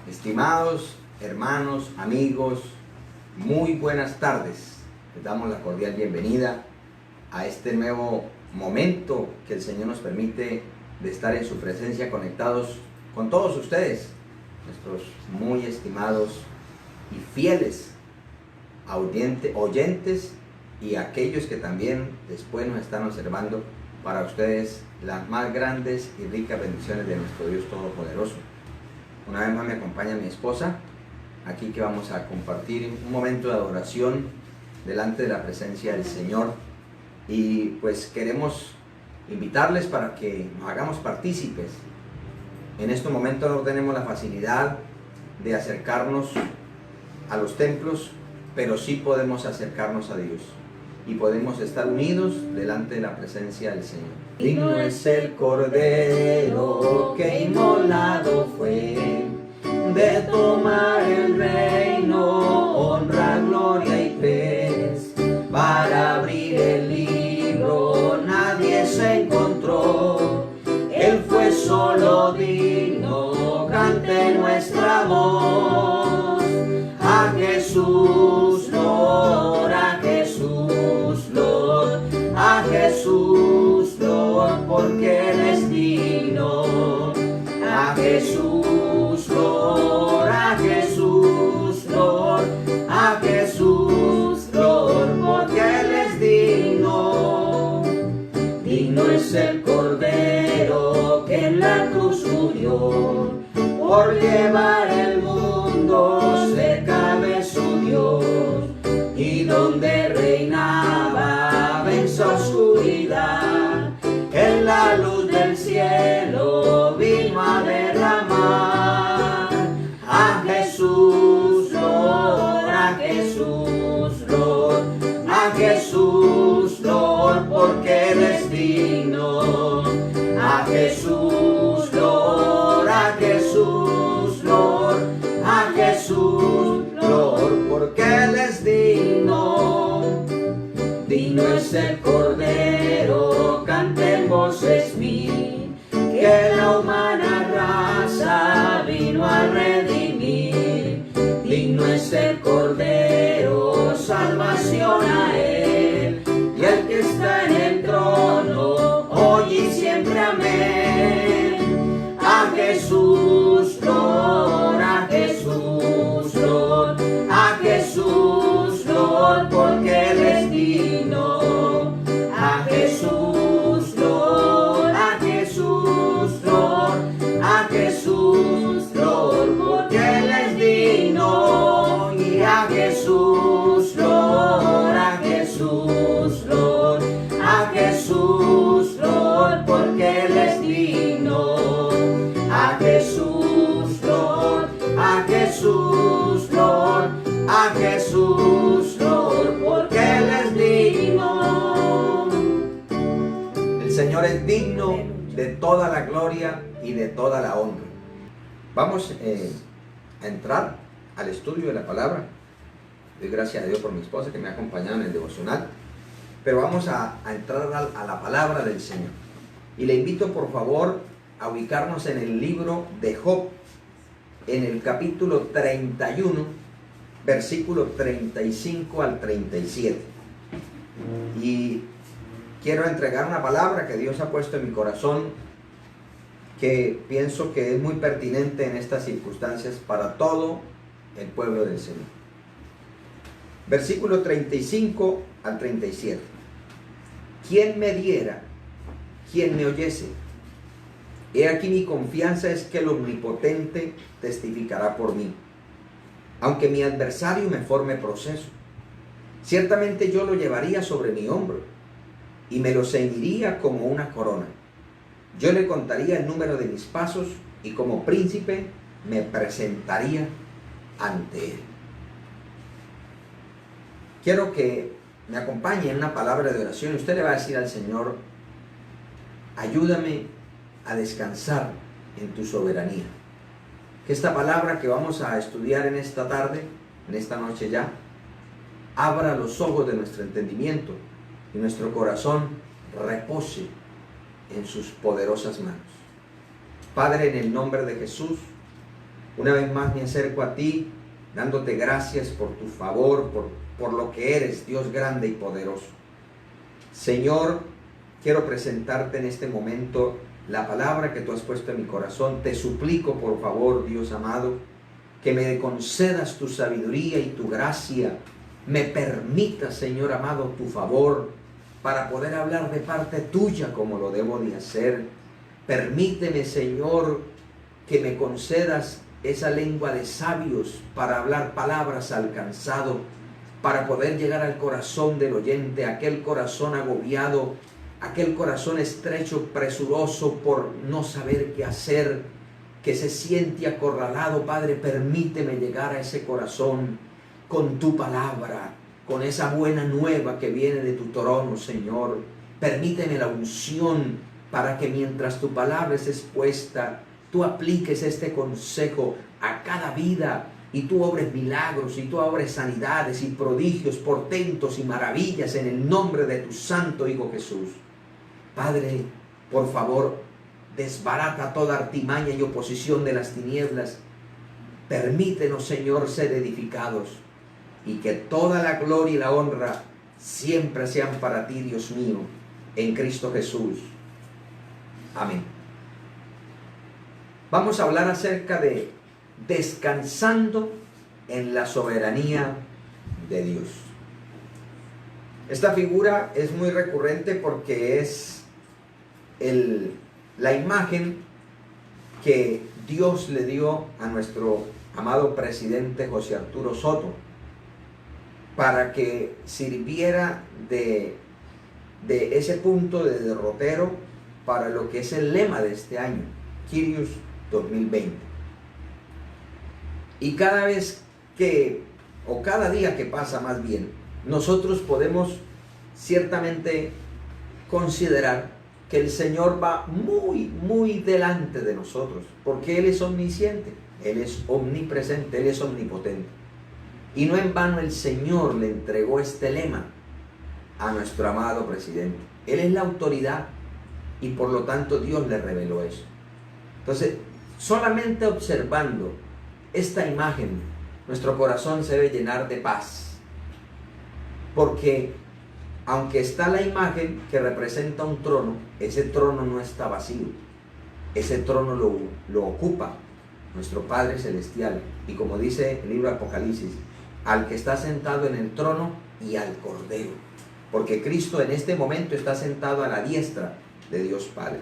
Estimados hermanos, amigos, muy buenas tardes. Les damos la cordial bienvenida a este nuevo momento que el Señor nos permite de estar en su presencia, conectados con todos ustedes, nuestros muy estimados y fieles oyentes y aquellos que también después nos están observando. Para ustedes las más grandes y ricas bendiciones de nuestro Dios Todopoderoso. Una vez más me acompaña mi esposa, aquí que vamos a compartir un momento de adoración delante de la presencia del Señor. Y pues queremos invitarles para que nos hagamos partícipes. En este momento no tenemos la facilidad de acercarnos a los templos, pero sí podemos acercarnos a Dios y podemos estar unidos delante de la presencia del Señor. Digno es el Cordero que inmolado fue de tomar el reino, honra, gloria y pez. Para abrir el libro nadie se encontró, Él fue solo digno, cante nuestra voz. A Jesús, Lord, a Jesús, Lord, a Jesús, Lord, porque Él es digno. A Jesús, Lord, a Jesús, Lord, a Jesús, Lord, porque Él es digno. Digno es el Cordero que en la cruz murió, por llevar el mundo cerca de su Dios, y donde reinaba venció oscuridad, en la luz del cielo vino a derramar. A Jesús, Lord, a Jesús, Lord, a Jesús, Lord, porque Él es digno. A Jesús, Lord, a Jesús, Lord, a Jesús, Lord, porque Él es digno. Digno es el Cordero, canten voces mil, que la humana raza vino a redimir. Digno es el Cordero, salvación a Él, y el que está en el trono, hoy y siempre, amén. A Jesús, Lord, a Jesús, Lord, a Jesús, Lord, porque Él es digno. A Jesús, Lord, a Jesús, Lord, a Jesús, Lord, porque Él es digno. Y a Jesús, Lord, a Jesús, Lord, a Jesús, Lord, porque Él es digno. A Jesús, Lord, a Jesús, Lord, a Jesús, Lord, porque Él es digno. El Señor es digno de toda la gloria y de toda la honra. Vamos a entrar al estudio de la palabra. Doy gracias a Dios por mi esposa que me ha acompañado en el devocional. Pero vamos a entrar a la palabra del Señor. Y le invito por favor a ubicarnos en el libro de Job, en el capítulo 31, versículo 35 al 37. Y quiero entregar una palabra que Dios ha puesto en mi corazón, que pienso que es muy pertinente en estas circunstancias para todo el pueblo del Señor. Versículo 35 al 37. ¿Quién me diera? ¿Quién me oyese? He aquí mi confianza es que el Omnipotente testificará por mí, aunque mi adversario me forme proceso. Ciertamente yo lo llevaría sobre mi hombro y me lo ceñiría como una corona. Yo le contaría el número de mis pasos y como príncipe me presentaría ante Él. Quiero que me acompañe en una palabra de oración. Usted le va a decir al Señor: ayúdame a descansar en tu soberanía. Que esta palabra que vamos a estudiar en esta tarde, en esta noche ya, abra los ojos de nuestro entendimiento y nuestro corazón repose en sus poderosas manos. Padre, en el nombre de Jesús, Una vez más me acerco a ti, dándote gracias por tu favor, por lo que eres, Dios grande y poderoso. Señor, quiero presentarte en este momento la palabra que tú has puesto en mi corazón. Te suplico, por favor, Dios amado, que me concedas tu sabiduría y tu gracia. Me permitas, Señor amado, tu favor para poder hablar de parte tuya como lo debo de hacer. Permíteme, Señor, que me concedas esa lengua de sabios para hablar palabras al cansado, para poder llegar al corazón del oyente, aquel corazón agobiado, aquel corazón estrecho, presuroso por no saber qué hacer, que se siente acorralado. Padre, permíteme llegar a ese corazón con tu palabra, con esa buena nueva que viene de tu trono, Señor. Permíteme la unción para que mientras tu palabra es expuesta, tú apliques este consejo a cada vida y tú obres milagros y tú obres sanidades y prodigios, portentos y maravillas en el nombre de tu santo Hijo Jesús. Padre, por favor, desbarata toda artimaña y oposición de las tinieblas. Permítenos, Señor, ser edificados y que toda la gloria y la honra siempre sean para ti, Dios mío, en Cristo Jesús. Amén. Vamos a hablar acerca de descansando en la soberanía de Dios. Esta figura es muy recurrente porque es la imagen que Dios le dio a nuestro amado presidente José Arturo Soto para que sirviera de ese punto de derrotero para lo que es el lema de este año, Kyrios 2020. Y cada vez que, o cada día que pasa más bien, nosotros podemos ciertamente considerar que el Señor va muy, muy delante de nosotros, porque Él es omnisciente, Él es omnipresente, Él es omnipotente. Y no en vano el Señor le entregó este lema a nuestro amado presidente. Él es la autoridad y por lo tanto Dios le reveló eso. Entonces, solamente observando esta imagen, nuestro corazón se debe llenar de paz. Porque aunque está la imagen que representa un trono, ese trono no está vacío. Ese trono lo ocupa nuestro Padre Celestial. Y como dice el libro de Apocalipsis, al que está sentado en el trono y al Cordero. Porque Cristo en este momento está sentado a la diestra de Dios Padre.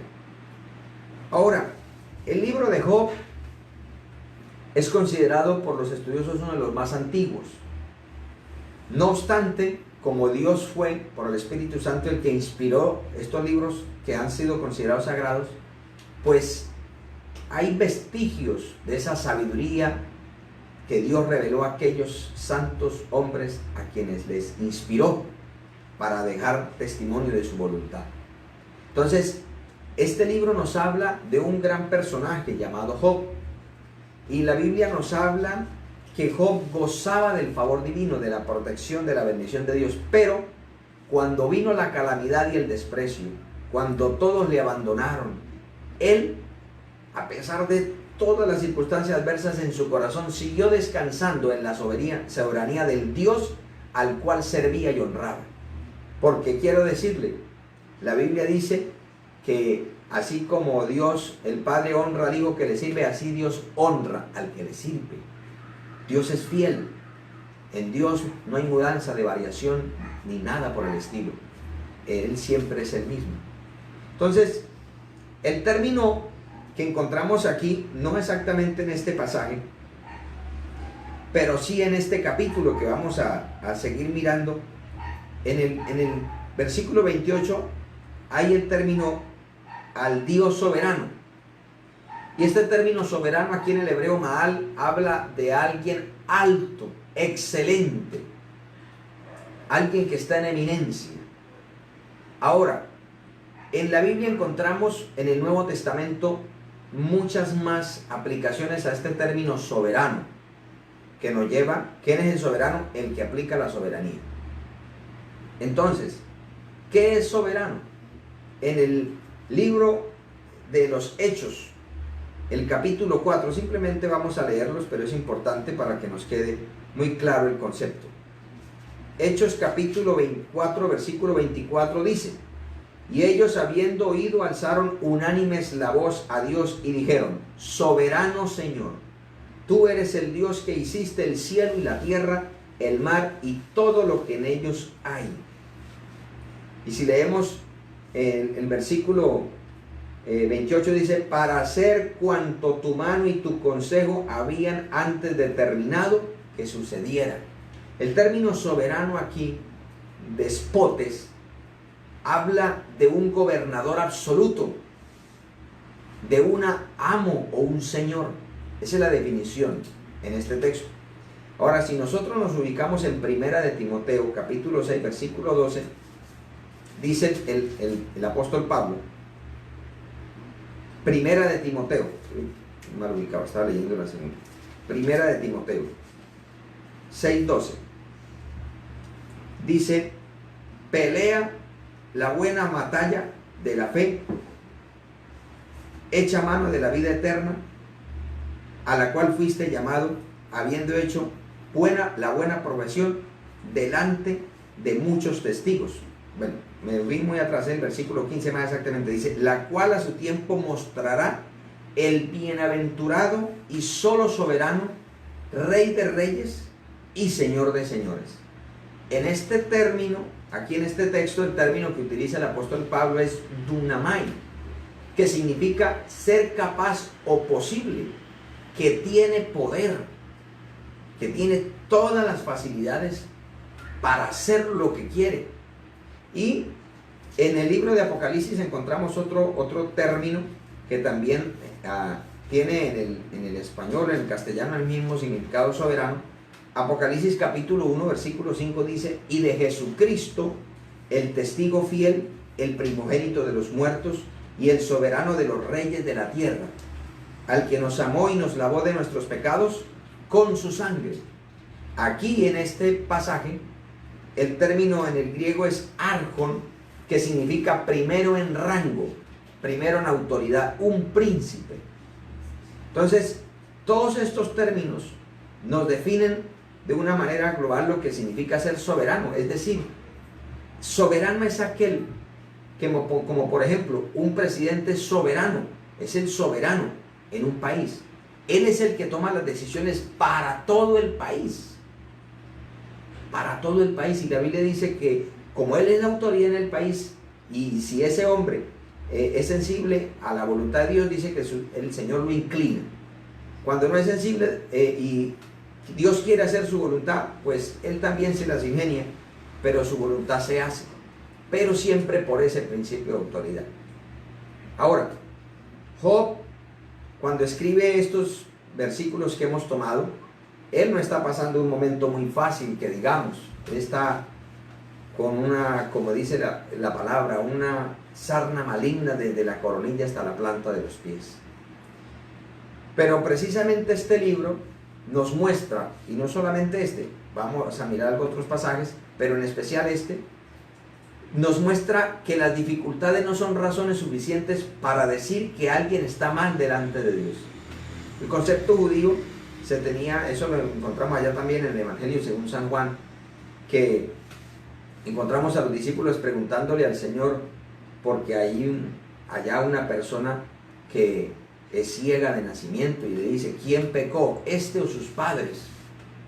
Ahora, el libro de Job es considerado por los estudiosos uno de los más antiguos. No obstante, como Dios fue por el Espíritu Santo el que inspiró estos libros que han sido considerados sagrados, pues hay vestigios de esa sabiduría que Dios reveló a aquellos santos hombres a quienes les inspiró para dejar testimonio de su voluntad. Entonces, este libro nos habla de un gran personaje llamado Job. Y la Biblia nos habla que Job gozaba del favor divino, de la protección, de la bendición de Dios. Pero cuando vino la calamidad y el desprecio, cuando todos le abandonaron, él, a pesar de todas las circunstancias adversas en su corazón, siguió descansando en la soberanía del Dios al cual servía y honraba. Porque quiero decirle, la Biblia dice que así como Dios, el Padre, honra al Hijo que le sirve, así Dios honra al que le sirve. Dios es fiel. En Dios no hay mudanza de variación ni nada por el estilo. Él siempre es el mismo. Entonces, el término que encontramos aquí, no exactamente en este pasaje, pero sí en este capítulo que vamos a seguir mirando, en el versículo 28 hay el término al Dios soberano. Y este término soberano aquí en el hebreo Maal habla de alguien alto, excelente, alguien que está en eminencia. Ahora, en la Biblia encontramos en el Nuevo Testamento muchas más aplicaciones a este término soberano, que nos lleva, ¿quién es el soberano? El que aplica la soberanía. Entonces, ¿qué es soberano? En el libro de los Hechos, el capítulo 4, simplemente vamos a leerlos, pero es importante para que nos quede muy claro el concepto. Hechos capítulo 24, versículo 24 dice: y ellos, habiendo oído, alzaron unánimes la voz a Dios y dijeron: soberano Señor, tú eres el Dios que hiciste el cielo y la tierra, el mar y todo lo que en ellos hay. Y si leemos el versículo 28 dice: para hacer cuanto tu mano y tu consejo habían antes determinado que sucediera. El término soberano aquí, despotes, habla de un gobernador absoluto, de un amo o un señor. Esa es la definición en este texto. Ahora, si nosotros nos ubicamos en Primera de Timoteo, capítulo 6, versículo 12, dice el apóstol Pablo, Primera de Timoteo, mal ubicado, estaba leyendo la segunda. Primera de Timoteo 6:12 dice: pelea la buena batalla de la fe, echa mano de la vida eterna, a la cual fuiste llamado, habiendo hecho la buena profesión delante de muchos testigos. Bueno, me vi muy atrás, el versículo 15 más exactamente dice: la cual a su tiempo mostrará el bienaventurado y solo soberano, Rey de reyes y Señor de señores. En este término, aquí en este texto, el término que utiliza el apóstol Pablo es dunamai, que significa ser capaz o posible, que tiene poder, que tiene todas las facilidades para hacer lo que quiere. Y en el libro de Apocalipsis encontramos otro término que también tiene en el español, en el castellano, el mismo significado: soberano. Apocalipsis capítulo 1, versículo 5 dice: y de Jesucristo, el testigo fiel, el primogénito de los muertos y el soberano de los reyes de la tierra, al que nos amó y nos lavó de nuestros pecados con su sangre. Aquí en este pasaje, el término en el griego es archon, que significa primero en rango, primero en autoridad, un príncipe. Entonces, todos estos términos nos definen de una manera global lo que significa ser soberano. Es decir, soberano es aquel que, como por ejemplo, un presidente soberano, es el soberano en un país. Él es el que toma las decisiones para todo el país. Para todo el país. Y la Biblia dice que como él es la autoridad en el país, y si ese hombre es sensible a la voluntad de Dios, dice que el Señor lo inclina. Cuando no es sensible y Dios quiere hacer su voluntad, pues él también se las ingenia, pero su voluntad se hace, pero siempre por ese principio de autoridad. Ahora, Job, cuando escribe estos versículos que hemos tomado, él no está pasando un momento muy fácil, que digamos. Él está con una, como dice la palabra, una sarna maligna desde la coronilla hasta la planta de los pies. Pero precisamente este libro nos muestra, y no solamente este, vamos a mirar otros pasajes, pero en especial este, nos muestra que las dificultades no son razones suficientes para decir que alguien está mal delante de Dios. El concepto judío se tenía, eso lo encontramos allá también en el Evangelio según San Juan, que encontramos a los discípulos preguntándole al Señor, porque hay allá una persona que es ciega de nacimiento, y le dice: ¿quién pecó, este o sus padres?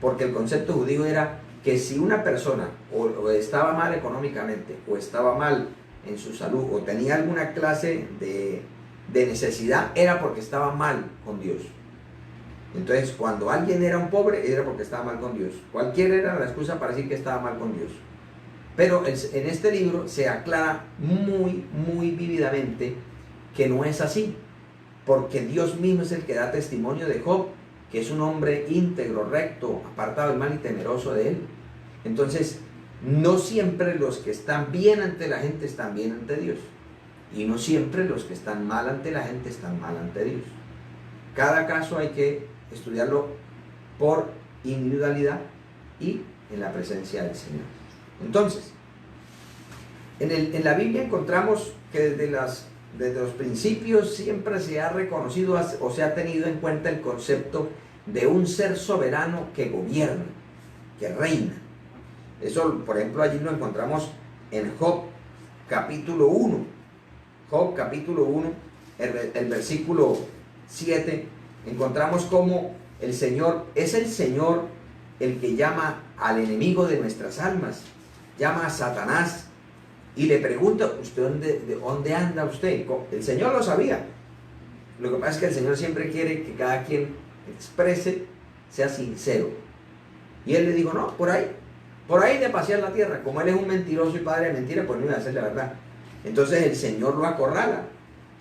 Porque el concepto judío era que si una persona o estaba mal económicamente, o estaba mal en su salud, o tenía alguna clase de necesidad, era porque estaba mal con Dios. Entonces, cuando alguien era un pobre, era porque estaba mal con Dios. Cualquiera era la excusa para decir que estaba mal con Dios. Pero en este libro se aclara muy vívidamente que no es así, porque Dios mismo es el que da testimonio de Job, que es un hombre íntegro, recto, apartado del mal y temeroso de él. Entonces, no siempre los que están bien ante la gente están bien ante Dios, y no siempre los que están mal ante la gente están mal ante Dios. Cada caso hay que estudiarlo por individualidad y en la presencia del Señor. Entonces, en la Biblia encontramos que desde desde los principios siempre se ha reconocido o se ha tenido en cuenta el concepto de un ser soberano que gobierna, que reina. Eso, por ejemplo, allí lo encontramos en Job capítulo 1. Job capítulo 1, el versículo 7, encontramos como el Señor es el Señor el que llama al enemigo de nuestras almas, llama a Satanás y le pregunta: ¿usted de dónde anda usted? El Señor lo sabía. Lo que pasa es que el Señor siempre quiere que cada quien exprese, sea sincero. Y él le dijo: no, por ahí de pasear la tierra. Como él es un mentiroso y padre de mentira, pues no iba a hacer la verdad. Entonces el Señor lo acorrala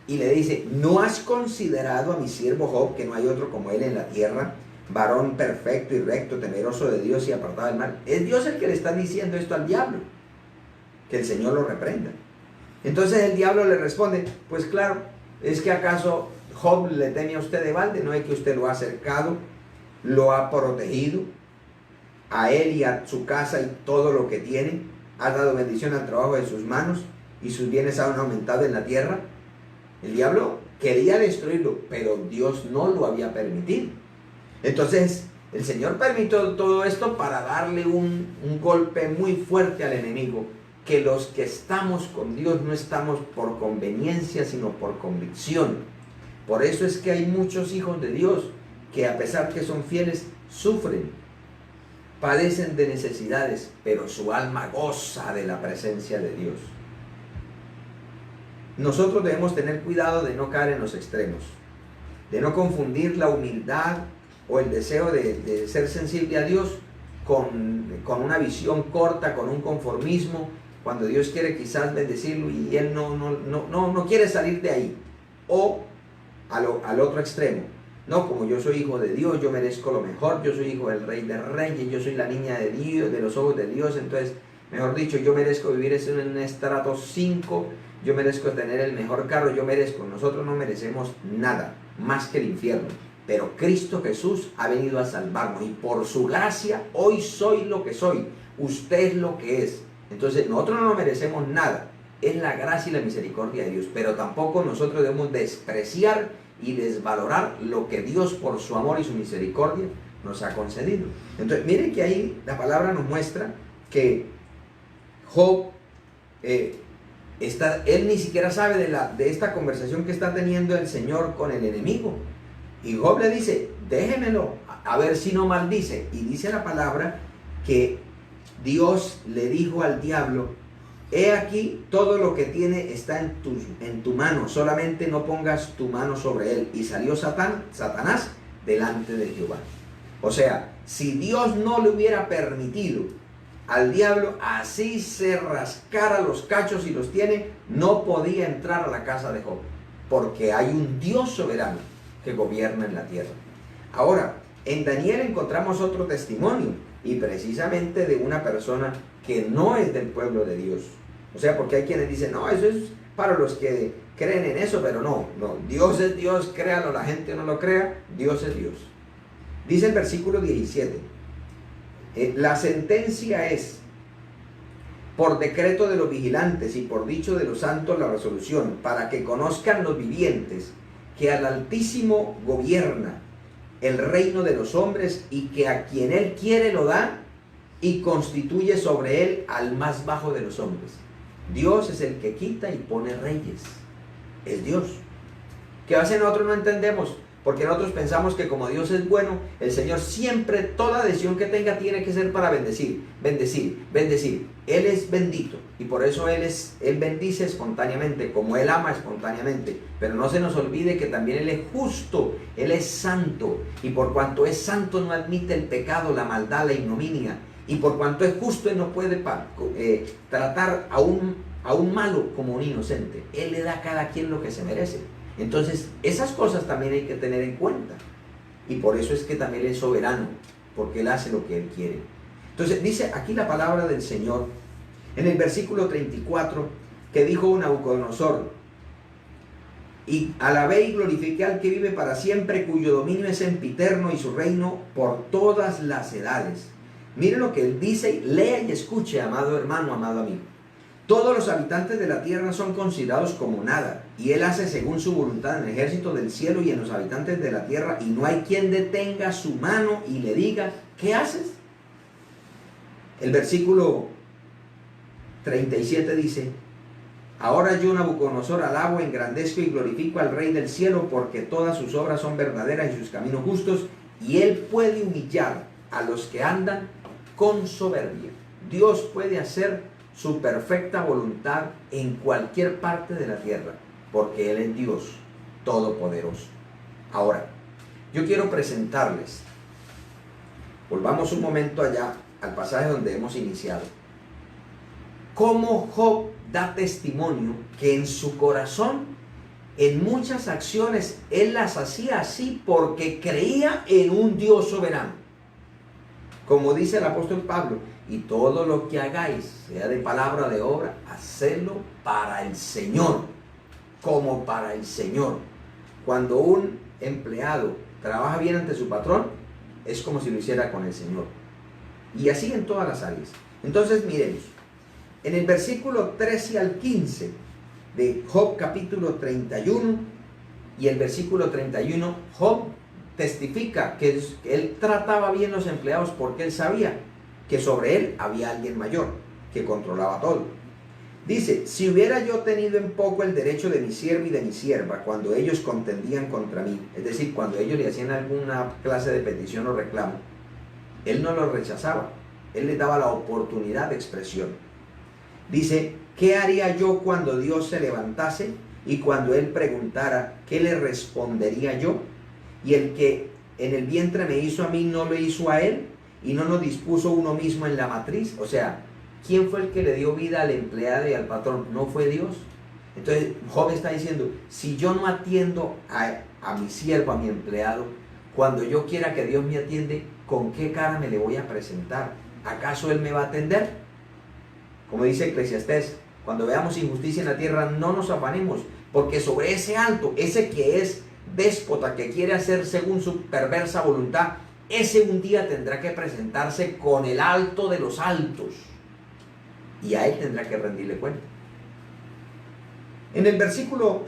y le dice: ¿no has considerado a mi siervo Job, que no hay otro como él en la tierra, varón perfecto y recto, temeroso de Dios y apartado del mal? Es Dios el que le está diciendo esto al diablo, que el Señor lo reprenda. Entonces el diablo le responde: pues claro, ¿es que acaso Job le teme a usted de balde? ¿No es que usted lo ha acercado, lo ha protegido, a él y a su casa y todo lo que tiene? Ha dado bendición al trabajo de sus manos y sus bienes han aumentado en la tierra. El diablo quería destruirlo, pero Dios no lo había permitido. Entonces el Señor permitió todo esto para darle un golpe muy fuerte al enemigo, que los que estamos con Dios no estamos por conveniencia, sino por convicción. Por eso es que hay muchos hijos de Dios que, a pesar que son fieles, sufren, padecen de necesidades, pero su alma goza de la presencia de Dios. Nosotros debemos tener cuidado de no caer en los extremos, de no confundir la humildad o el deseo de ser sensible a Dios con una visión corta, con un conformismo, cuando Dios quiere quizás bendecirlo y él no quiere salir de ahí. O al otro extremo: no, como yo soy hijo de Dios, yo merezco lo mejor, yo soy hijo del Rey de Reyes, yo soy la niña de Dios, de los ojos de Dios, entonces, mejor dicho, yo merezco vivir en un estrato 5, yo merezco tener el mejor carro, nosotros no merecemos nada más que el infierno. Pero Cristo Jesús ha venido a salvarnos y por su gracia hoy soy lo que soy, usted es lo que es. Entonces nosotros no merecemos nada, es la gracia y la misericordia de Dios, pero tampoco nosotros debemos despreciar y desvalorar lo que Dios por su amor y su misericordia nos ha concedido. Entonces miren que ahí la palabra nos muestra que Job, él ni siquiera sabe de esta conversación que está teniendo el Señor con el enemigo. Y Job le dice: déjemelo, a ver si no maldice. Y dice la palabra que Dios le dijo al diablo: he aquí, todo lo que tiene está en tu mano, solamente no pongas tu mano sobre él. Y salió Satanás delante de Jehová. O sea, si Dios no le hubiera permitido al diablo así se rascara los cachos y los tiene, no podía entrar a la casa de Job, porque hay un Dios soberano que gobierna en la tierra. Ahora, en Daniel encontramos otro testimonio, y precisamente de una persona que no es del pueblo de Dios. O sea, porque hay quienes dicen: no, eso es para los que creen en eso, pero no, Dios es Dios, créalo, la gente no lo crea, Dios es Dios. Dice el versículo 17, la sentencia es por decreto de los vigilantes y por dicho de los santos la resolución, para que conozcan los vivientes que al Altísimo gobierna el reino de los hombres, y que a quien él quiere lo da, y constituye sobre él al más bajo de los hombres. Dios es el que quita y pone reyes. Es Dios. ¿Qué hace? Nosotros no entendemos, porque nosotros pensamos que como Dios es bueno, el Señor siempre, toda decisión que tenga tiene que ser para bendecir. Él es bendito y por eso Él bendice espontáneamente, como Él ama espontáneamente. Pero no se nos olvide que también Él es justo, Él es santo, y por cuanto es santo no admite el pecado, la maldad, la ignominia. Y por cuanto es justo, Él no puede tratar a un malo como un inocente. Él le da a cada quien lo que se merece. Entonces, esas cosas también hay que tener en cuenta. Y por eso es que también es soberano, porque Él hace lo que Él quiere. Entonces, dice aquí la palabra del Señor, en el versículo 34, que dijo Nabucodonosor: y alabé y glorifiqué al que vive para siempre, cuyo dominio es sempiterno y su reino por todas las edades. Miren lo que él dice, lea y escuche, amado hermano, amado amigo. Todos los habitantes de la tierra son considerados como nada, y Él hace según su voluntad en el ejército del cielo y en los habitantes de la tierra, y no hay quien detenga su mano y le diga, ¿qué haces? El versículo 37 dice, ahora yo, Nabucodonosor, alabo, engrandezco y glorifico al Rey del cielo, porque todas sus obras son verdaderas y sus caminos justos, y Él puede humillar a los que andan con soberbia. Dios puede hacer su perfecta voluntad en cualquier parte de la tierra, porque Él es Dios todopoderoso. Ahora, yo quiero presentarles, volvamos un momento allá al pasaje donde hemos iniciado, cómo Job da testimonio que en su corazón, en muchas acciones, él las hacía así porque creía en un Dios soberano. Como dice el apóstol Pablo, y todo lo que hagáis, sea de palabra o de obra, hacedlo para el Señor, como para el Señor. Cuando un empleado trabaja bien ante su patrón, es como si lo hiciera con el Señor. Y así en todas las áreas. Entonces miremos, en el versículo 13 al 15 de Job capítulo 31 y el versículo 31, Job testifica que él trataba bien los empleados porque él sabía que sobre él había alguien mayor que controlaba todo. Dice, si hubiera yo tenido en poco el derecho de mi siervo y de mi sierva cuando ellos contendían contra mí, es decir, cuando ellos le hacían alguna clase de petición o reclamo, él no lo rechazaba, él les daba la oportunidad de expresión. Dice, ¿qué haría yo cuando Dios se levantase y cuando Él preguntara, ¿qué le respondería yo? Y el que en el vientre me hizo a mí, ¿no lo hizo a Él? ¿Y no nos dispuso uno mismo en la matriz? O sea, ¿quién fue el que le dio vida al empleado y al patrón? ¿No fue Dios? Entonces, Job está diciendo, si yo no atiendo a mi siervo, a mi empleado, cuando yo quiera que Dios me atiende, ¿con qué cara me le voy a presentar? ¿Acaso Él me va a atender? Como dice Eclesiastés, cuando veamos injusticia en la tierra, no nos afanemos, porque sobre ese alto, ese que es déspota, que quiere hacer según su perversa voluntad, ese un día tendrá que presentarse con el alto de los altos, y a Él tendrá que rendirle cuenta. En el versículo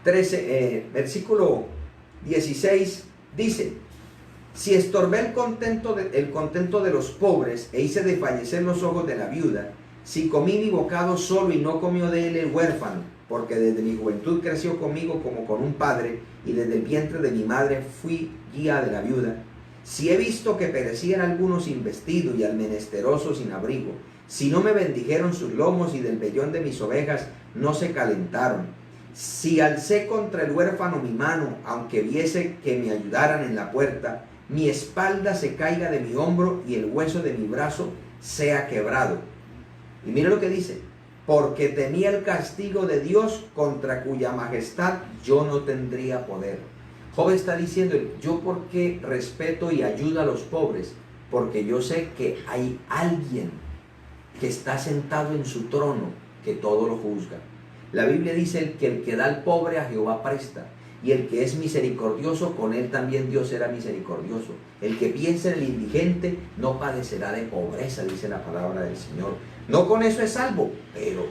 13, versículo 16 dice, si estorbé el contento de los pobres e hice desfallecer los ojos de la viuda, si comí mi bocado solo y no comió de él el huérfano, porque desde mi juventud creció conmigo como con un padre, y desde el vientre de mi madre fui guía de la viuda, si he visto que perecían algunos sin vestido y al menesteroso sin abrigo, si no me bendijeron sus lomos y del vellón de mis ovejas no se calentaron, si alcé contra el huérfano mi mano, aunque viese que me ayudaran en la puerta, mi espalda se caiga de mi hombro y el hueso de mi brazo sea quebrado. Y mire lo que dice, porque temía el castigo de Dios contra cuya majestad yo no tendría poder. Job está diciendo, yo porque respeto y ayudo a los pobres, porque yo sé que hay alguien que está sentado en su trono, que todo lo juzga. La Biblia dice que el que da al pobre a Jehová presta, y el que es misericordioso, con él también Dios será misericordioso. El que piensa en el indigente no padecerá de pobreza, dice la palabra del Señor. No con eso es salvo, pero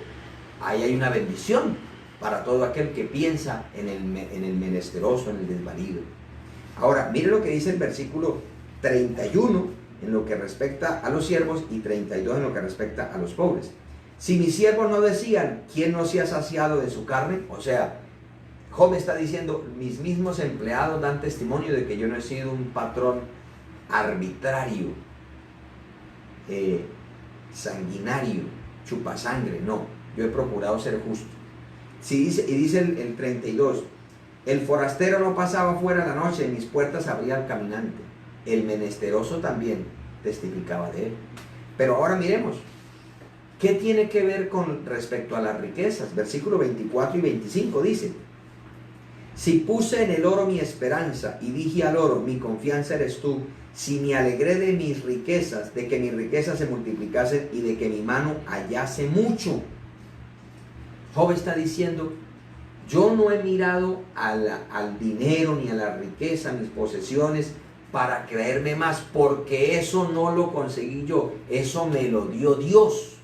ahí hay una bendición para todo aquel que piensa en el menesteroso, en el desvalido. Ahora, mire lo que dice el versículo 31 en lo que respecta a los siervos y 32 en lo que respecta a los pobres. Si mis siervos no decían, ¿quién no se ha saciado de su carne? O sea, Job está diciendo, mis mismos empleados dan testimonio de que yo no he sido un patrón arbitrario, sanguinario, chupasangre, no, yo he procurado ser justo. Si dice, y dice el 32, el forastero no pasaba fuera la noche, en mis puertas abría al caminante, el menesteroso también testificaba de él. Pero ahora miremos, ¿qué tiene que ver con respecto a las riquezas? Versículo 24 y 25 dice, si puse en el oro mi esperanza y dije al oro, mi confianza eres tú, si me alegré de mis riquezas, de que mis riquezas se multiplicasen y de que mi mano hallase mucho. Job está diciendo, yo no he mirado al dinero ni a la riqueza, mis posesiones, para creerme más, porque eso no lo conseguí yo, eso me lo dio Dios.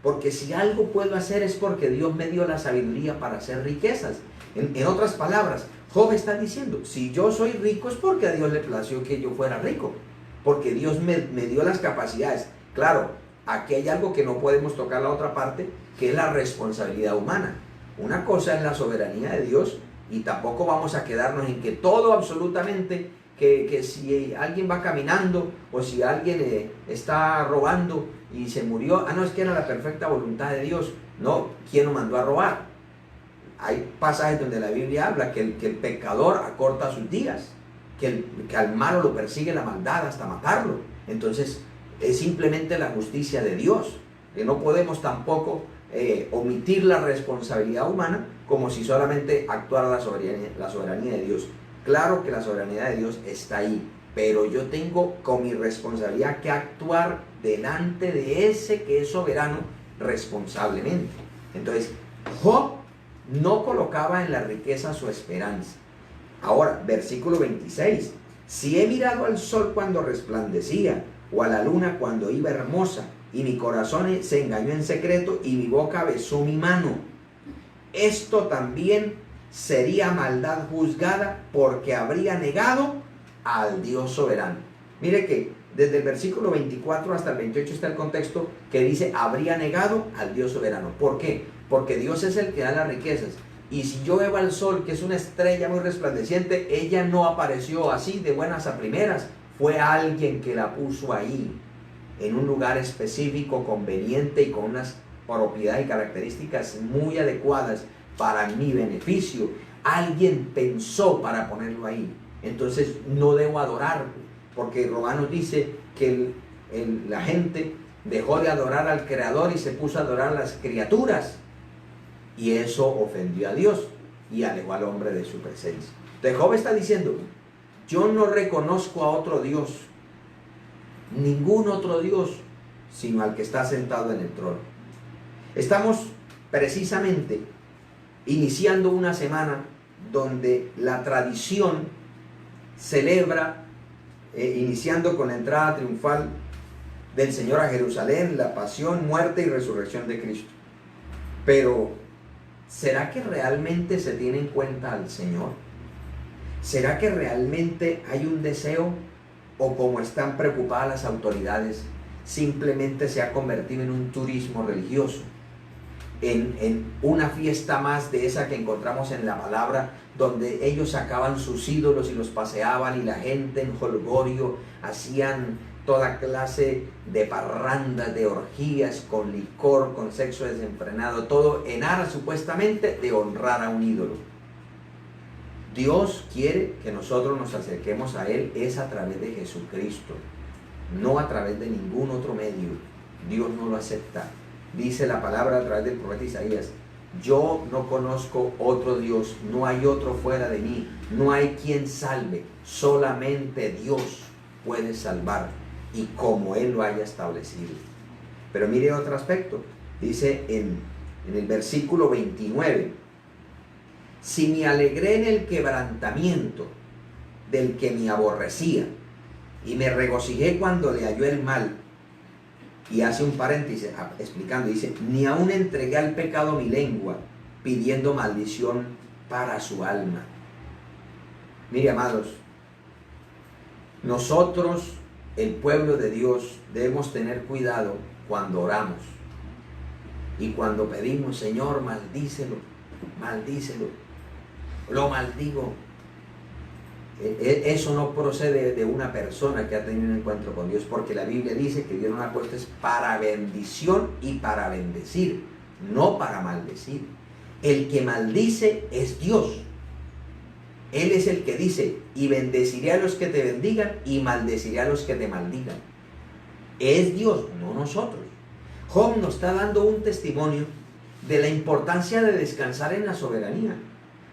Porque si algo puedo hacer es porque Dios me dio la sabiduría para hacer riquezas. En otras palabras, Job está diciendo, si yo soy rico es porque a Dios le plació que yo fuera rico. Porque Dios me dio las capacidades. Claro, aquí hay algo que no podemos tocar, la otra parte, que es la responsabilidad humana. Una cosa es la soberanía de Dios y tampoco vamos a quedarnos en que todo absolutamente, que si alguien va caminando o si alguien está robando y se murió, no, es que era la perfecta voluntad de Dios. No, ¿quién lo mandó a robar? Hay pasajes donde la Biblia habla que el pecador acorta sus días, que al malo lo persigue la maldad hasta matarlo. Entonces es simplemente la justicia de Dios, que no podemos tampoco omitir la responsabilidad humana como si solamente actuara la soberanía de Dios. Claro que la soberanía de Dios está ahí, pero yo tengo con mi responsabilidad que actuar delante de ese que es soberano responsablemente. Entonces, Job no colocaba en la riqueza su esperanza. Ahora, versículo 26. Si he mirado al sol cuando resplandecía, o a la luna cuando iba hermosa, y mi corazón se engañó en secreto, y mi boca besó mi mano, esto también sería maldad juzgada, porque habría negado al Dios soberano. Mire que desde el versículo 24 hasta el 28 está el contexto que dice habría negado al Dios soberano. ¿Por qué? Porque Dios es el que da las riquezas. Y si yo veo al sol, que es una estrella muy resplandeciente, ella no apareció así de buenas a primeras. Fue alguien que la puso ahí, en un lugar específico, conveniente y con unas propiedades y características muy adecuadas para mi beneficio. Alguien pensó para ponerlo ahí. Entonces no debo adorarlo, porque Romanos dice que la gente dejó de adorar al Creador y se puso a adorar a las criaturas. Y eso ofendió a Dios y alejó al hombre de su presencia. Entonces Job está diciendo, yo no reconozco a otro Dios, ningún otro Dios, sino al que está sentado en el trono. Estamos precisamente iniciando una semana donde la tradición celebra, iniciando con la entrada triunfal del Señor a Jerusalén, la pasión, muerte y resurrección de Cristo. Pero ¿será que realmente se tiene en cuenta al Señor? ¿Será que realmente hay un deseo? ¿O como están preocupadas las autoridades, simplemente se ha convertido en un turismo religioso? En una fiesta más de esa que encontramos en la palabra, donde ellos sacaban sus ídolos y los paseaban y la gente en jolgorio hacían toda clase de parrandas, de orgías, con licor, con sexo desenfrenado, todo en aras supuestamente de honrar a un ídolo. Dios quiere que nosotros nos acerquemos a Él es a través de Jesucristo, no a través de ningún otro medio. Dios no lo acepta. Dice la palabra a través del profeta Isaías, yo no conozco otro Dios, no hay otro fuera de mí, no hay quien salve, solamente Dios puede salvar y como Él lo haya establecido. Pero mire otro aspecto, dice en el versículo 29, si me alegré en el quebrantamiento del que me aborrecía y me regocijé cuando le halló el mal. Y hace un paréntesis explicando, dice, ni aún entregué al pecado mi lengua, pidiendo maldición para su alma. Mire, amados, nosotros, el pueblo de Dios, debemos tener cuidado cuando oramos y cuando pedimos, Señor, maldícelo, maldícelo, lo maldigo. Eso no procede de una persona que ha tenido un encuentro con Dios, porque la Biblia dice que Dios nos ha puesto es para bendición y para bendecir, no para maldecir. El que maldice es Dios. Él es el que dice, y bendeciré a los que te bendigan y maldeciré a los que te maldigan. Es Dios, no nosotros. Job nos está dando un testimonio de la importancia de descansar en la soberanía.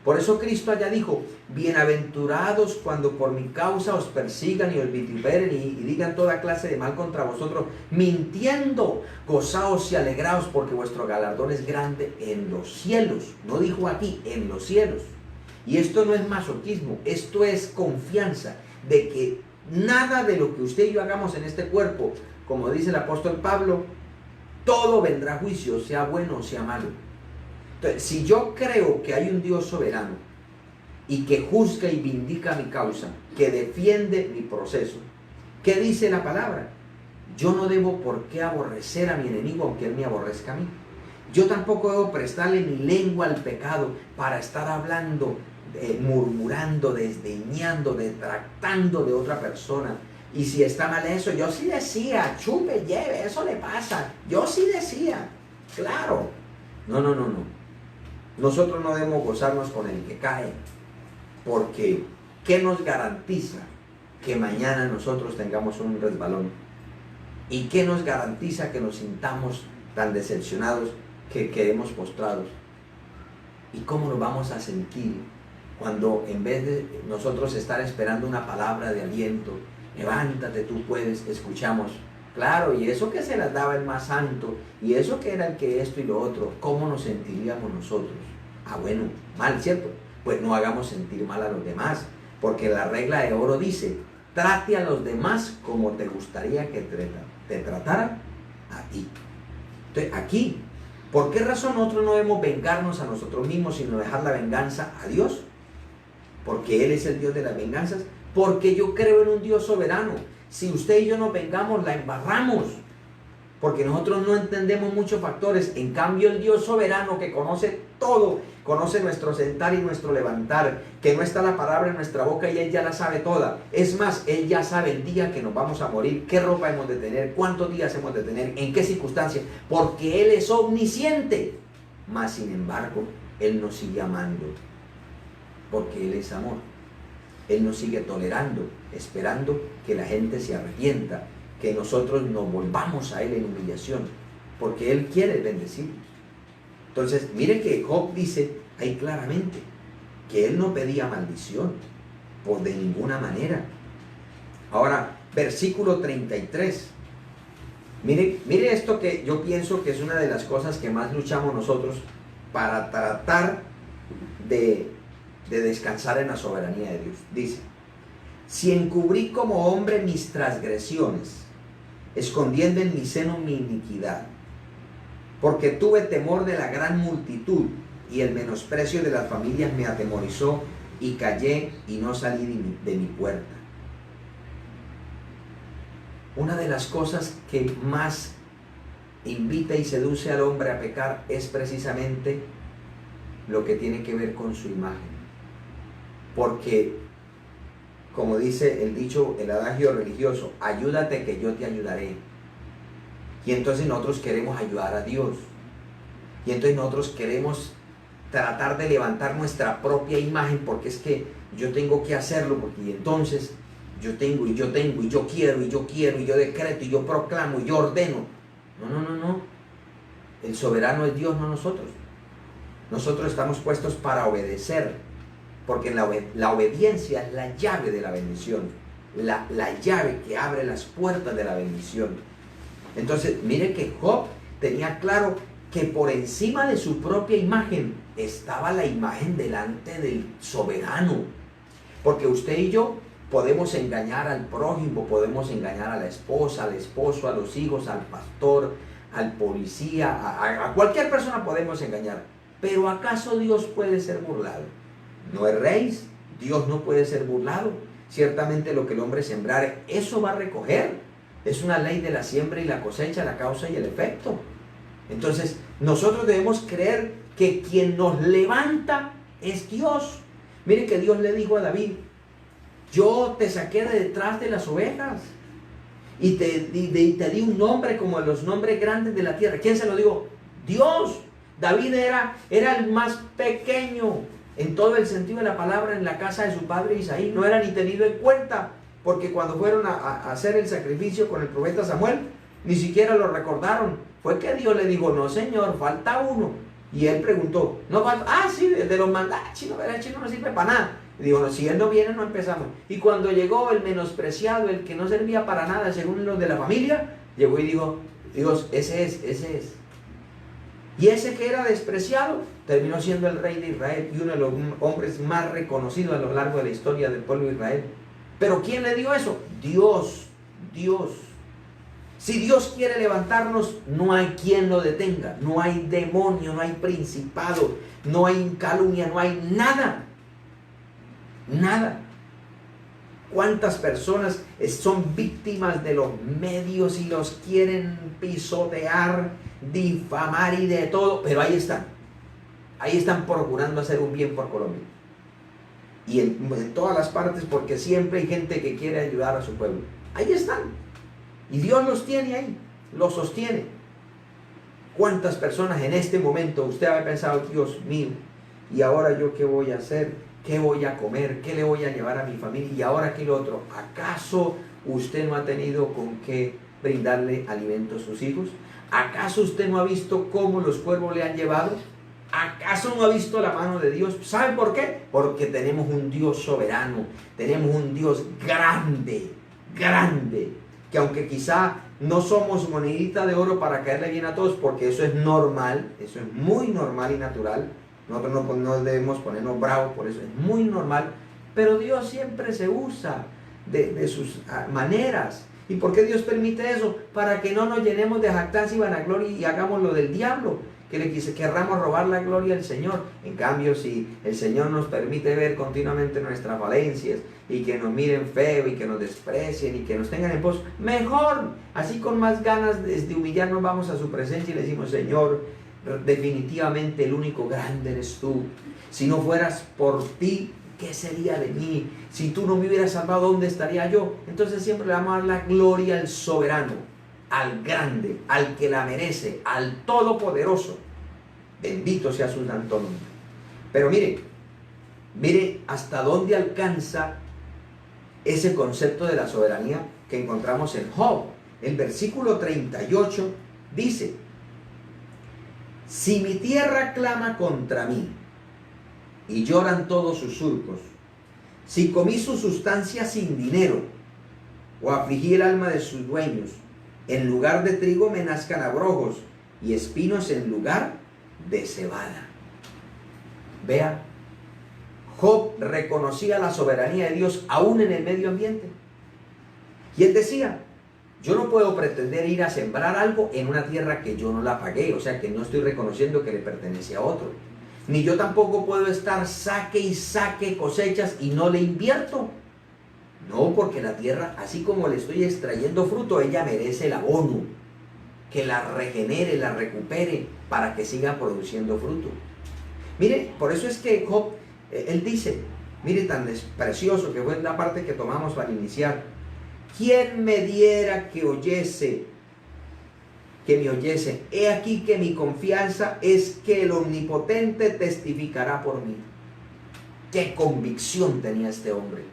Por eso Cristo allá dijo, bienaventurados cuando por mi causa os persigan y os vituperen y digan toda clase de mal contra vosotros, mintiendo, gozaos y alegraos porque vuestro galardón es grande en los cielos. No dijo aquí, en los cielos. Y esto no es masoquismo, esto es confianza de que nada de lo que usted y yo hagamos en este cuerpo, como dice el apóstol Pablo, todo vendrá a juicio, sea bueno o sea malo. Entonces, si yo creo que hay un Dios soberano y que juzga y vindica mi causa, que defiende mi proceso, ¿qué dice la palabra? Yo no debo por qué aborrecer a mi enemigo aunque él me aborrezca a mí. Yo tampoco debo prestarle mi lengua al pecado para estar hablando, murmurando, desdeñando, detractando de otra persona. Y si está mal eso, yo sí decía, chupe, lleve, eso le pasa. Yo sí decía, claro. No. Nosotros no debemos gozarnos con el que cae, porque ¿qué nos garantiza que mañana nosotros tengamos un resbalón? ¿Y qué nos garantiza que nos sintamos tan decepcionados que quedemos postrados? ¿Y cómo nos vamos a sentir cuando en vez de nosotros estar esperando una palabra de aliento, levántate, tú puedes, escuchamos, claro, y eso que se las daba el más santo, y eso que era el que esto y lo otro, ¿cómo nos sentiríamos nosotros? Bueno, mal, ¿cierto? Pues no hagamos sentir mal a los demás, porque la regla de oro dice, trate a los demás como te gustaría que te trataran a ti. Entonces, aquí, ¿por qué razón nosotros no debemos vengarnos a nosotros mismos, sino dejar la venganza a Dios? Porque Él es el Dios de las venganzas. Porque yo creo en un Dios soberano. Si usted y yo nos vengamos, la embarramos. Porque nosotros no entendemos muchos factores. En cambio, el Dios soberano que conoce todo, conoce nuestro sentar y nuestro levantar, que no está la palabra en nuestra boca y Él ya la sabe toda. Es más, Él ya sabe el día que nos vamos a morir, qué ropa hemos de tener, cuántos días hemos de tener, en qué circunstancias, porque Él es omnisciente. Mas, sin embargo, Él nos sigue amando, porque Él es amor. Él nos sigue tolerando, esperando que la gente se arrepienta, que nosotros nos volvamos a Él en humillación, porque Él quiere bendecirnos. Entonces, mire que Job dice ahí claramente que él no pedía maldición, por de ninguna manera. Ahora, versículo 33. Mire esto que yo pienso que es una de las cosas que más luchamos nosotros para tratar de descansar en la soberanía de Dios. Dice, si encubrí como hombre mis transgresiones, escondiendo en mi seno mi iniquidad, porque tuve temor de la gran multitud y el menosprecio de las familias me atemorizó y callé y no salí de mi puerta. Una de las cosas que más invita y seduce al hombre a pecar es precisamente lo que tiene que ver con su imagen. Porque, como dice el dicho, el adagio religioso, ayúdate que yo te ayudaré. Y entonces nosotros queremos ayudar a Dios. Y entonces nosotros queremos tratar de levantar nuestra propia imagen, porque es que yo tengo que hacerlo, porque entonces yo tengo, y yo quiero, y yo decreto, y yo proclamo, y yo ordeno. No. El soberano es Dios, no nosotros. Nosotros estamos puestos para obedecer, porque la obediencia es la llave de la bendición, la llave que abre las puertas de la bendición. Entonces, mire que Job tenía claro que por encima de su propia imagen estaba la imagen delante del soberano. Porque usted y yo podemos engañar al prójimo, podemos engañar a la esposa, al esposo, a los hijos, al pastor, al policía, a cualquier persona podemos engañar. Pero ¿acaso Dios puede ser burlado? No erréis, Dios no puede ser burlado. Ciertamente lo que el hombre sembrare, eso va a recoger. Es una ley de la siembra y la cosecha, la causa y el efecto. Entonces, nosotros debemos creer que quien nos levanta es Dios. Miren que Dios le dijo a David, yo te saqué de detrás de las ovejas y te di un nombre como los nombres grandes de la tierra. ¿Quién se lo dijo? Dios. David era el más pequeño en todo el sentido de la palabra en la casa de su padre Isaí. No era ni tenido en cuenta, porque cuando fueron a hacer el sacrificio con el profeta Samuel, ni siquiera lo recordaron. Fue que Dios le dijo, no señor, falta uno. Y él preguntó, no falta, sí, de los mandatos, chino no sirve para nada. Y dijo, no, si él no viene, no empezamos. Y cuando llegó el menospreciado, el que no servía para nada, según los de la familia, llegó y dijo, Dios, ese es. Y ese que era despreciado, terminó siendo el rey de Israel y uno de los hombres más reconocidos a lo largo de la historia del pueblo de Israel. ¿Pero quién le dio eso? Dios. Si Dios quiere levantarnos, no hay quien lo detenga. No hay demonio, no hay principado, no hay calumnia, no hay nada. Nada. ¿Cuántas personas son víctimas de los medios y los quieren pisotear, difamar y de todo? Pero ahí están. Ahí están procurando hacer un bien por Colombia. Y en todas las partes, porque siempre hay gente que quiere ayudar a su pueblo. Ahí están. Y Dios los tiene ahí, los sostiene. ¿Cuántas personas en este momento usted ha pensado, Dios mío, y ahora yo qué voy a hacer? ¿Qué voy a comer? ¿Qué le voy a llevar a mi familia? ¿Y ahora qué lo otro? ¿Acaso usted no ha tenido con qué brindarle alimento a sus hijos? ¿Acaso usted no ha visto cómo los cuervos le han llevado? ¿Acaso no ha visto la mano de Dios? ¿Sabe por qué? Porque tenemos un Dios soberano, tenemos un Dios grande, grande, que aunque quizá no somos monedita de oro para caerle bien a todos, porque eso es normal, eso es muy normal y natural. Nosotros no debemos ponernos bravos por eso, es muy normal, pero Dios siempre se usa de sus maneras. ¿Y por qué Dios permite eso? Para que no nos llenemos de jactancia y vanagloria y hagamos lo del diablo, que querramos robar la gloria al Señor. En cambio, si el Señor nos permite ver continuamente nuestras falencias y que nos miren feo y que nos desprecien y que nos tengan en pos, mejor, así con más ganas de humillarnos vamos a su presencia y le decimos, Señor, definitivamente el único grande eres tú. Si no fueras por ti, ¿qué sería de mí? Si tú no me hubieras salvado, ¿dónde estaría yo? Entonces siempre le vamos a dar la gloria al soberano, al grande, al que la merece, al todopoderoso. Bendito sea su santo nombre. Pero mire hasta dónde alcanza ese concepto de la soberanía que encontramos en Job. El versículo 38 dice: si mi tierra clama contra mí y lloran todos sus surcos, si comí su sustancia sin dinero o afligí el alma de sus dueños, en lugar de trigo me nazcan abrojos y espinos en lugar de cebada. Vea, Job reconocía la soberanía de Dios aún en el medio ambiente. Y él decía, yo no puedo pretender ir a sembrar algo en una tierra que yo no la pagué, o sea que no estoy reconociendo que le pertenece a otro. Ni yo tampoco puedo estar saque y saque cosechas y no le invierto. No, porque la tierra, así como le estoy extrayendo fruto, ella merece el abono, que la regenere, la recupere, para que siga produciendo fruto. Mire, por eso es que Job, él dice, mire tan precioso que fue la parte que tomamos para iniciar. ¿Quién me diera que me oyese? He aquí que mi confianza es que el Omnipotente testificará por mí. Qué convicción tenía este hombre.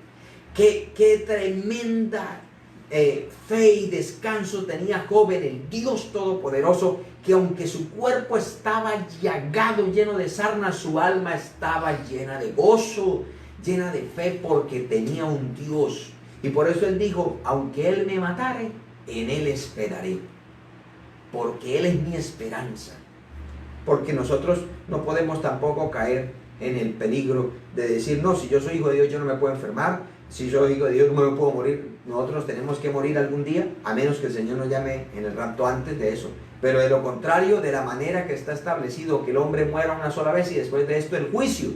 Qué tremenda fe y descanso tenía Job en el Dios Todopoderoso, que aunque su cuerpo estaba llagado, lleno de sarna, su alma estaba llena de gozo, llena de fe, porque tenía un Dios. Y por eso él dijo, aunque él me matare, en él esperaré, porque él es mi esperanza. Porque nosotros no podemos tampoco caer en el peligro de decir, no, si yo soy hijo de Dios yo no me puedo enfermar, si soy hijo de Dios no me puedo morir. Nosotros tenemos que morir algún día, a menos que el Señor nos llame en el rapto antes de eso. Pero de lo contrario, de la manera que está establecido, que el hombre muera una sola vez y después de esto el juicio.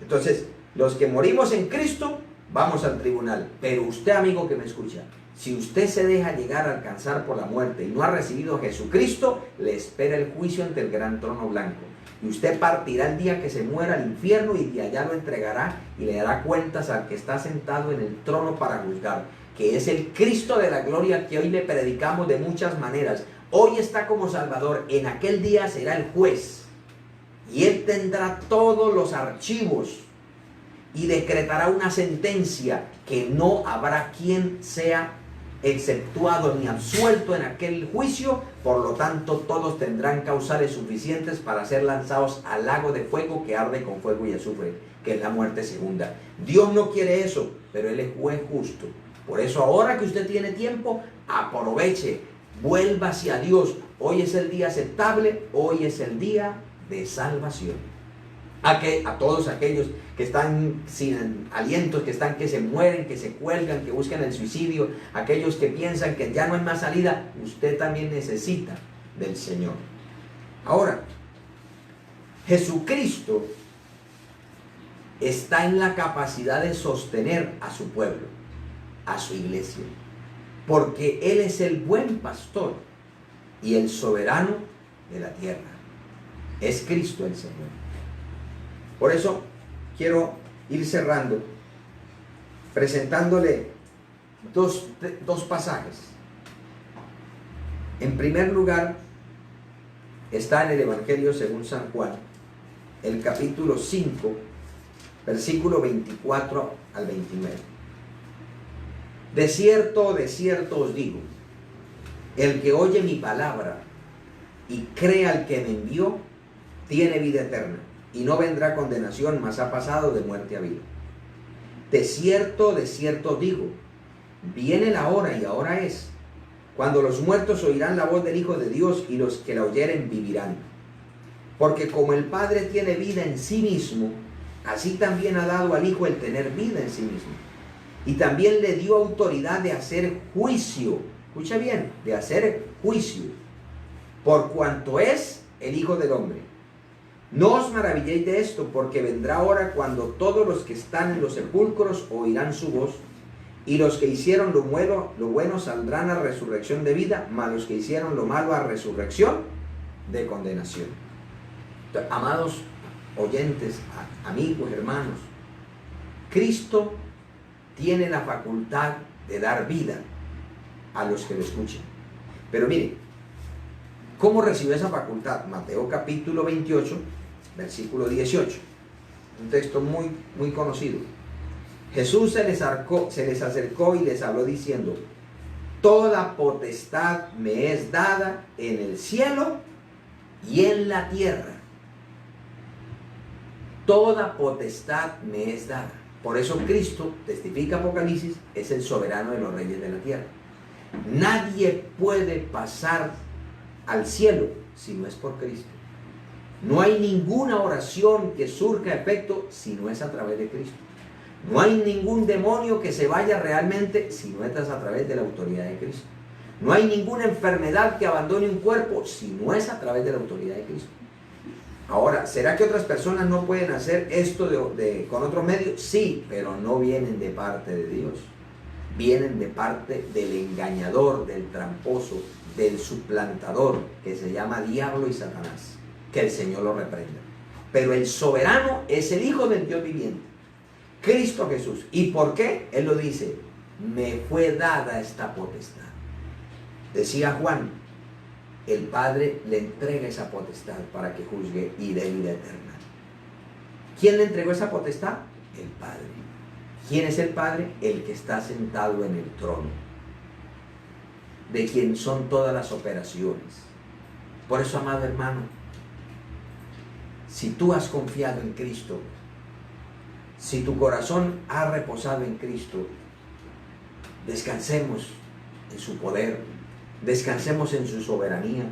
Entonces, los que morimos en Cristo, vamos al tribunal. Pero usted, amigo que me escucha, si usted se deja llegar a alcanzar por la muerte y no ha recibido a Jesucristo, le espera el juicio ante el gran trono blanco. Y usted partirá el día que se muera al infierno y de allá lo entregará y le dará cuentas al que está sentado en el trono para juzgar, que es el Cristo de la gloria que hoy le predicamos de muchas maneras. Hoy está como Salvador, en aquel día será el juez. Y él tendrá todos los archivos y decretará una sentencia que no habrá quien sea exceptuado ni absuelto en aquel juicio. Por lo tanto, todos tendrán causales suficientes para ser lanzados al lago de fuego que arde con fuego y azufre, que es la muerte segunda. Dios no quiere eso, pero Él es juez justo. Por eso, ahora que usted tiene tiempo, aproveche, vuelva hacia Dios. Hoy es el día aceptable, hoy es el día de salvación. A todos aquellos que están sin alientos, que se mueren, que se cuelgan, que buscan el suicidio, aquellos que piensan que ya no hay más salida, usted también necesita del Señor. Ahora, Jesucristo está en la capacidad de sostener a su pueblo, a su iglesia, porque Él es el buen pastor y el soberano de la tierra. Es Cristo el Señor. Por eso quiero ir cerrando presentándole dos pasajes. En primer lugar, está en el Evangelio según San Juan, el capítulo 5, versículo 24 al 29. De cierto os digo, el que oye mi palabra y cree al que me envió, tiene vida eterna, y no vendrá condenación, mas ha pasado de muerte a vida. De cierto os digo, viene la hora, y ahora es, cuando los muertos oirán la voz del Hijo de Dios, y los que la oyeren vivirán. Porque como el Padre tiene vida en sí mismo, así también ha dado al Hijo el tener vida en sí mismo. Y también le dio autoridad de hacer juicio. Escucha bien, de hacer juicio, por cuanto es el Hijo del Hombre. No os maravilléis de esto, porque vendrá hora cuando todos los que están en los sepulcros oirán su voz, y los que hicieron lo bueno saldrán a resurrección de vida, mas los que hicieron lo malo a resurrección de condenación. Entonces, amados oyentes, amigos, hermanos, Cristo tiene la facultad de dar vida a los que lo escuchen. Pero miren, ¿cómo recibió esa facultad? Mateo capítulo 28, versículo 18. Un texto muy, muy conocido. Jesús se les acercó y les habló diciendo: toda potestad me es dada en el cielo y en la tierra. Toda potestad me es dada. Por eso Cristo, testifica Apocalipsis, es el soberano de los reyes de la tierra. Nadie puede pasar al cielo si no es por Cristo. No hay ninguna oración que surja efecto si no es a través de Cristo. No hay ningún demonio que se vaya realmente si no es a través de la autoridad de Cristo. No hay ninguna enfermedad que abandone un cuerpo si no es a través de la autoridad de Cristo. Ahora, ¿será que otras personas no pueden hacer esto con otros medios? Sí, pero no vienen de parte de Dios. Vienen de parte del engañador, del tramposo, del suplantador, que se llama diablo y Satanás. Que el Señor lo reprenda. Pero el soberano es el Hijo del Dios viviente, Cristo Jesús. ¿Y por qué? Él lo dice: me fue dada esta potestad. Decía Juan, el Padre le entrega esa potestad para que juzgue y dé vida eterna. ¿Quién le entregó esa potestad? El Padre. ¿Quién es el Padre? El que está sentado en el trono, de quien son todas las operaciones. Por eso, amado hermano, si tú has confiado en Cristo, si tu corazón ha reposado en Cristo, descansemos en su poder, descansemos en su soberanía,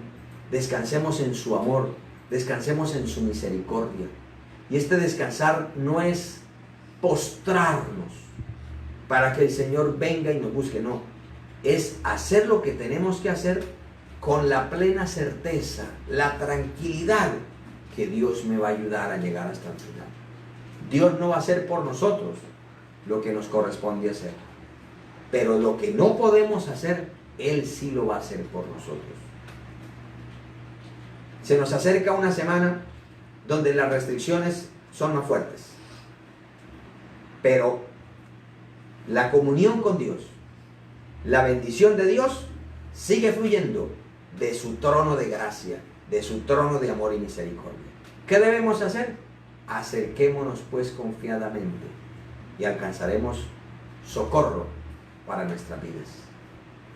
descansemos en su amor, descansemos en su misericordia. Y este descansar no es postrarnos para que el Señor venga y nos busque, no. Es hacer lo que tenemos que hacer con la plena certeza, la tranquilidad que Dios me va a ayudar a llegar hasta el final. Dios no va a hacer por nosotros lo que nos corresponde hacer, pero lo que no podemos hacer, Él sí lo va a hacer por nosotros. Se nos acerca una semana donde las restricciones son más fuertes, pero la comunión con Dios, la bendición de Dios sigue fluyendo de su trono de gracia, de su trono de amor y misericordia. ¿Qué debemos hacer? Acerquémonos pues confiadamente y alcanzaremos socorro para nuestras vidas.